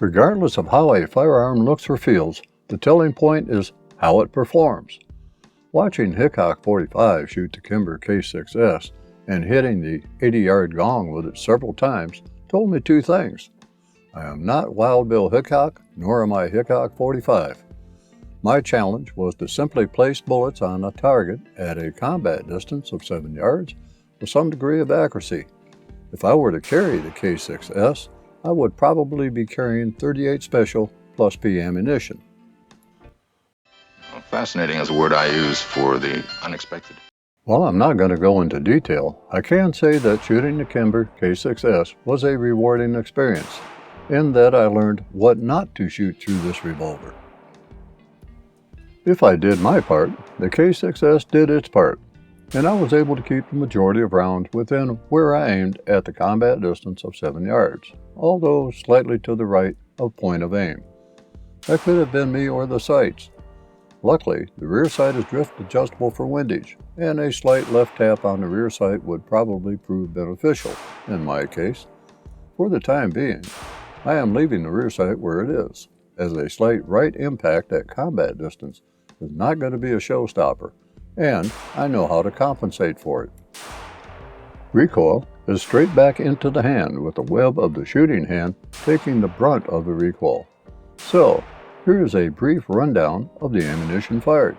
Regardless of how a firearm looks or feels, the telling point is how it performs. Watching Hickok 45 shoot the Kimber K6S and hitting the 80-yard gong with it several times told me two things. I am not Wild Bill Hickok, nor am I Hickok 45. My challenge was to simply place bullets on a target at a combat distance of 7 yards with some degree of accuracy. If I were to carry the K6S, I would probably be carrying .38 Special plus P ammunition. Fascinating is a word I use for the unexpected. While I'm not going to go into detail, I can say that shooting the Kimber K6S was a rewarding experience, in that I learned what not to shoot through this revolver. If I did my part, the K6S did its part, and I was able to keep the majority of rounds within where I aimed at the combat distance of 7 yards, although slightly to the right of point of aim. That could have been me or the sights. Luckily, the rear sight is drift adjustable for windage, and a slight left tap on the rear sight would probably prove beneficial, in my case. For the time being, I am leaving the rear sight where it is, as a slight right impact at combat distance is not going to be a showstopper, and I know how to compensate for it. Recoil is straight back into the hand, with the web of the shooting hand taking the brunt of the recoil. So, here is a brief rundown of the ammunition fired.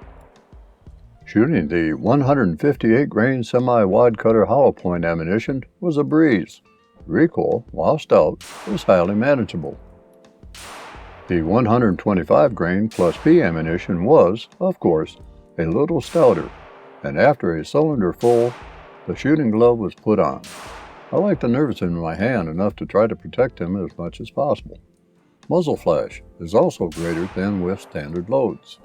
Shooting the 158 grain semi-wad cutter hollow point ammunition was a breeze. Recoil, while stout, was highly manageable. The 125 grain plus P ammunition was, of course, a little stouter, and after a cylinder full, the shooting glove was put on. I like the nerves in my hand enough to try to protect them as much as possible. Muzzle flash is also greater than with standard loads.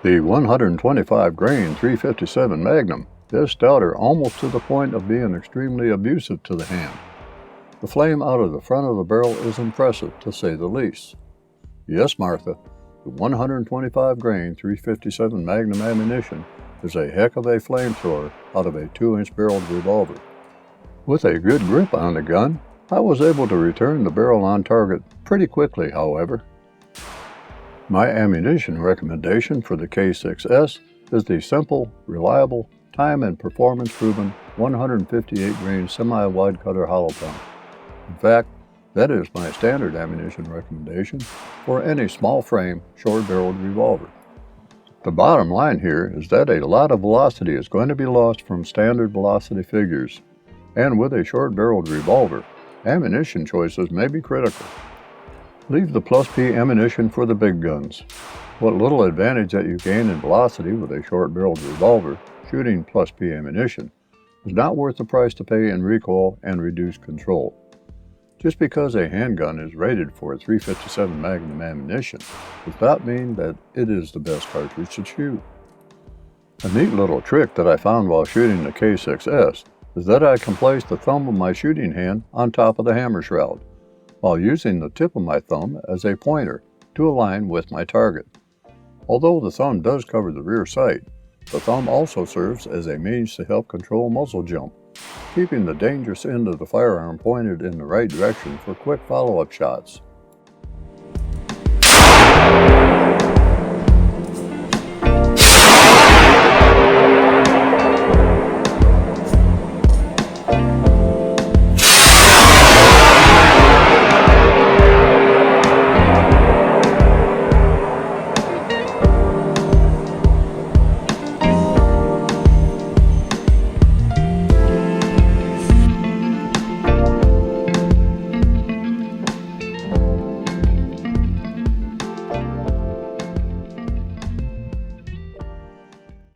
The 125 grain 357 Magnum is stouter almost to the point of being extremely abusive to the hand. The flame out of the front of the barrel is impressive, to say the least. Yes, Martha, the 125 grain 357 Magnum ammunition is a heck of a flamethrower out of a 2-inch barreled revolver. With a good grip on the gun, I was able to return the barrel on target pretty quickly, however. My ammunition recommendation for the K6S is the simple, reliable, time and performance proven 158 grain semi-wide cutter hollow point. In fact, that is my standard ammunition recommendation for any small frame, short barreled revolver. The bottom line here is that a lot of velocity is going to be lost from standard velocity figures, and with a short barreled revolver, ammunition choices may be critical. Leave the plus P ammunition for the big guns. What little advantage that you gain in velocity with a short barreled revolver shooting plus P ammunition is not worth the price to pay in recoil and reduced control. Just because a handgun is rated for a 357 Magnum ammunition does not mean that it is the best cartridge to shoot. A neat little trick that I found while shooting the K6S is that I can place the thumb of my shooting hand on top of the hammer shroud, while using the tip of my thumb as a pointer to align with my target. Although the thumb does cover the rear sight, the thumb also serves as a means to help control muzzle jump, keeping the dangerous end of the firearm pointed in the right direction for quick follow-up shots.